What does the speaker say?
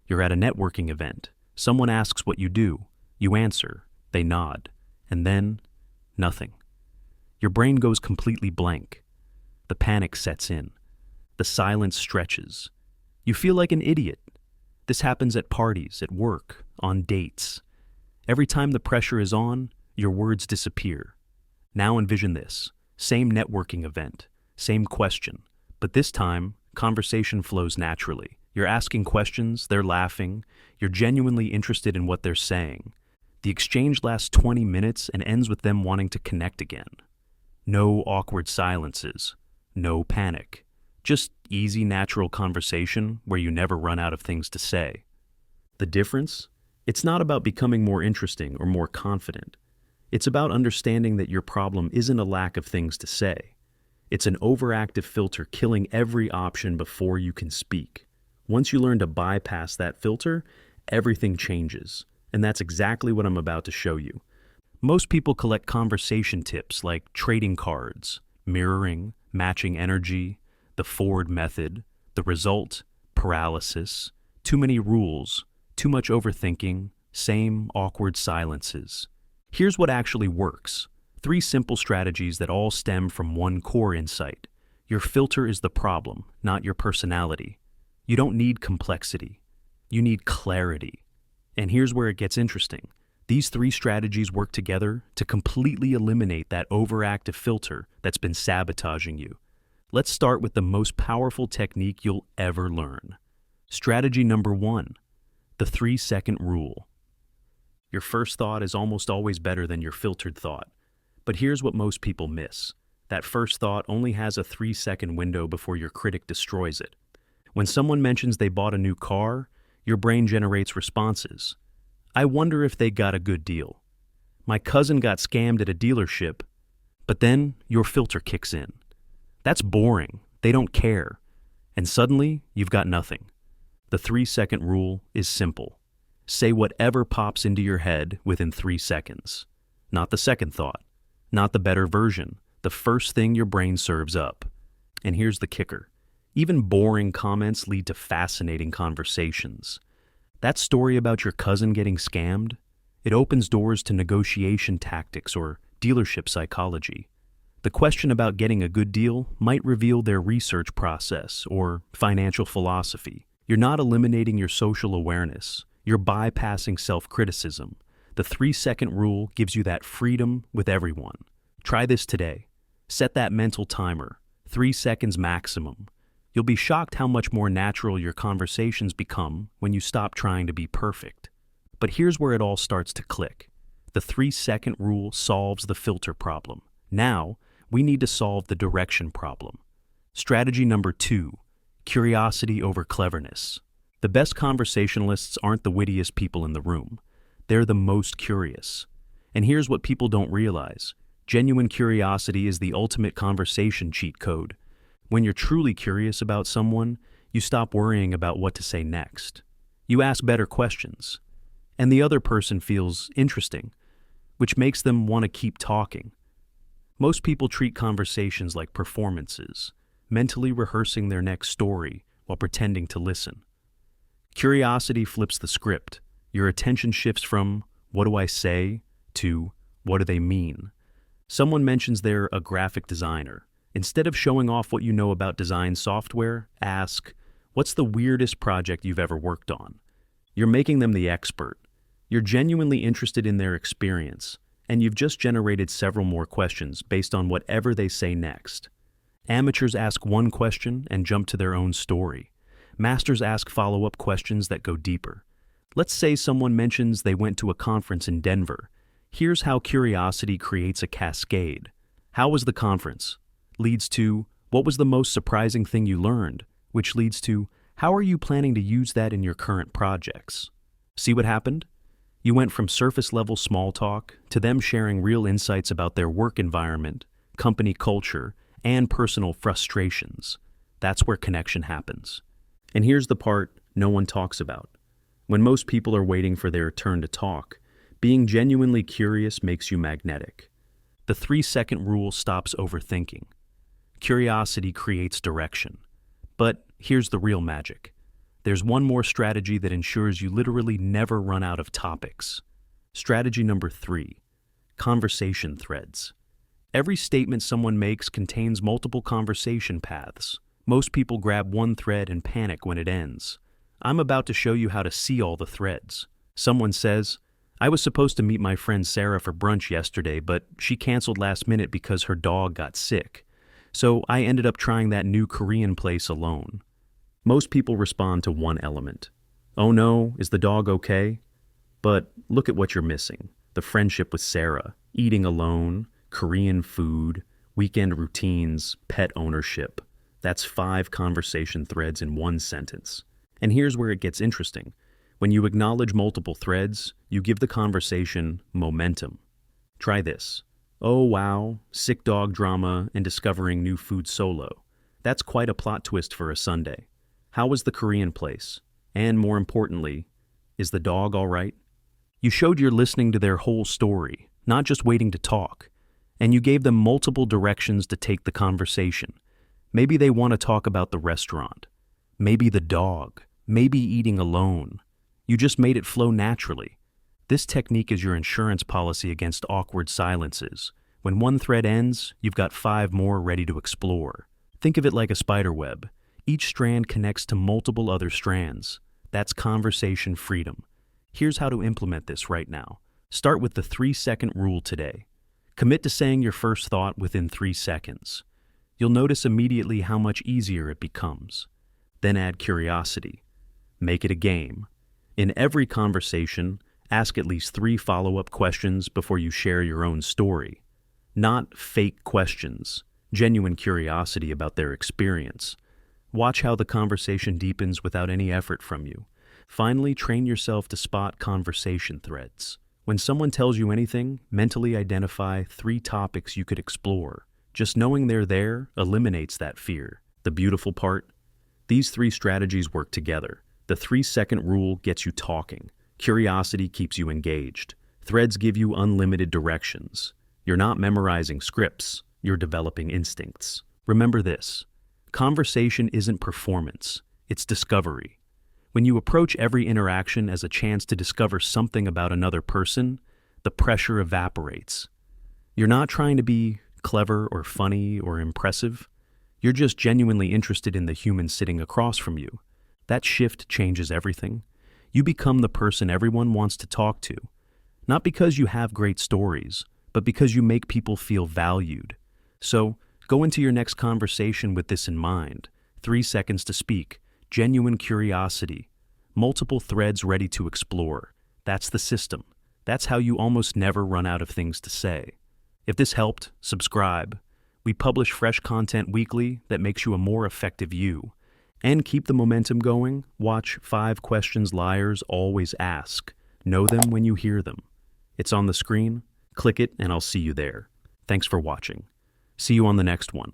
You're at a networking event. Someone asks what you do. You answer. They nod. And then, nothing. Your brain goes completely blank. The panic sets in. The silence stretches. You feel like an idiot. This happens at parties, at work, on dates. Every time the pressure is on, your words disappear. Now envision this. Same networking event, same question, but this time, conversation flows naturally. You're asking questions, they're laughing, you're genuinely interested in what they're saying. The exchange lasts 20 minutes and ends with them wanting to connect again. No awkward silences, no panic. Just easy, natural conversation where you never run out of things to say. The difference? It's not about becoming more interesting or more confident. It's about understanding that your problem isn't a lack of things to say. It's an overactive filter killing every option before you can speak. Once you learn to bypass that filter, everything changes. And that's exactly what I'm about to show you. Most people collect conversation tips like trading cards, mirroring, matching energy, the Ford method, the result, paralysis, too many rules, too much overthinking, same awkward silences. Here's what actually works. 3 simple strategies that all stem from one core insight. Your filter is the problem, not your personality. You don't need complexity. You need clarity. And here's where it gets interesting. These 3 strategies work together to completely eliminate that overactive filter that's been sabotaging you. Let's start with the most powerful technique you'll ever learn. Strategy number 1, the 3-second rule. Your first thought is almost always better than your filtered thought. But here's what most people miss. That first thought only has a 3-second window before your critic destroys it. When someone mentions they bought a new car, your brain generates responses. I wonder if they got a good deal. My cousin got scammed at a dealership. But then your filter kicks in. That's boring. They don't care. And suddenly, you've got nothing. The 3-second rule is simple. Say whatever pops into your head within 3 seconds. Not the second thought, not the better version, the first thing your brain serves up. And here's the kicker. Even boring comments lead to fascinating conversations. That story about your cousin getting scammed, it opens doors to negotiation tactics or dealership psychology. The question about getting a good deal might reveal their research process or financial philosophy. You're not eliminating your social awareness. You're bypassing self-criticism. The 3-second rule gives you that freedom with everyone. Try this today. Set that mental timer, 3 seconds maximum. You'll be shocked how much more natural your conversations become when you stop trying to be perfect. But here's where it all starts to click. The 3-second rule solves the filter problem. Now, we need to solve the direction problem. Strategy number 2, curiosity over cleverness. The best conversationalists aren't the wittiest people in the room. They're the most curious. And here's what people don't realize. Genuine curiosity is the ultimate conversation cheat code. When you're truly curious about someone, you stop worrying about what to say next. You ask better questions. And the other person feels interesting, which makes them want to keep talking. Most people treat conversations like performances, mentally rehearsing their next story while pretending to listen. Curiosity flips the script. Your attention shifts from, what do I say, to, what do they mean? Someone mentions they're a graphic designer. Instead of showing off what you know about design software, ask, what's the weirdest project you've ever worked on? You're making them the expert. You're genuinely interested in their experience, and you've just generated several more questions based on whatever they say next. Amateurs ask one question and jump to their own story. Masters ask follow-up questions that go deeper. Let's say someone mentions they went to a conference in Denver. Here's how curiosity creates a cascade. How was the conference? Leads to, what was the most surprising thing you learned? Which leads to, how are you planning to use that in your current projects? See what happened? You went from surface-level small talk to them sharing real insights about their work environment, company culture, and personal frustrations. That's where connection happens. And here's the part no one talks about. When most people are waiting for their turn to talk, being genuinely curious makes you magnetic. The 3-second rule stops overthinking. Curiosity creates direction. But here's the real magic. There's one more strategy that ensures you literally never run out of topics. Strategy number 3, conversation threads. Every statement someone makes contains multiple conversation paths. Most people grab one thread and panic when it ends. I'm about to show you how to see all the threads. Someone says, I was supposed to meet my friend Sarah for brunch yesterday, but she canceled last minute because her dog got sick. So I ended up trying that new Korean place alone. Most people respond to one element. Oh no, is the dog okay? But look at what you're missing. The friendship with Sarah, eating alone, Korean food, weekend routines, pet ownership. That's 5 conversation threads in one sentence. And here's where it gets interesting. When you acknowledge multiple threads, you give the conversation momentum. Try this. Oh wow, sick dog drama and discovering new food solo. That's quite a plot twist for a Sunday. How was the Korean place? And more importantly, is the dog all right? You showed you're listening to their whole story, not just waiting to talk. And you gave them multiple directions to take the conversation. Maybe they want to talk about the restaurant. Maybe the dog. Maybe eating alone. You just made it flow naturally. This technique is your insurance policy against awkward silences. When one thread ends, you've got 5 more ready to explore. Think of it like a spider web. Each strand connects to multiple other strands. That's conversation freedom. Here's how to implement this right now. Start with the 3-second rule today. Commit to saying your first thought within 3 seconds. You'll notice immediately how much easier it becomes. Then add curiosity. Make it a game. In every conversation, ask at least 3 follow-up questions before you share your own story. Not fake questions, genuine curiosity about their experience. Watch how the conversation deepens without any effort from you. Finally, train yourself to spot conversation threads. When someone tells you anything, mentally identify 3 topics you could explore. Just knowing they're there eliminates that fear. The beautiful part? These 3 strategies work together. The 3-second rule gets you talking. Curiosity keeps you engaged. Threads give you unlimited directions. You're not memorizing scripts, you're developing instincts. Remember this. Conversation isn't performance, it's discovery. When you approach every interaction as a chance to discover something about another person, the pressure evaporates. You're not trying to be clever or funny or impressive. You're just genuinely interested in the human sitting across from you. That shift changes everything. You become the person everyone wants to talk to, not because you have great stories, but because you make people feel valued. So, go into your next conversation with this in mind. 3 seconds to speak, genuine curiosity, multiple threads ready to explore. That's the system. That's how you almost never run out of things to say. If this helped, subscribe. We publish fresh content weekly that makes you a more effective you. And keep the momentum going. Watch 5 questions liars always ask. Know them when you hear them. It's on the screen. Click it and I'll see you there. Thanks for watching. See you on the next one.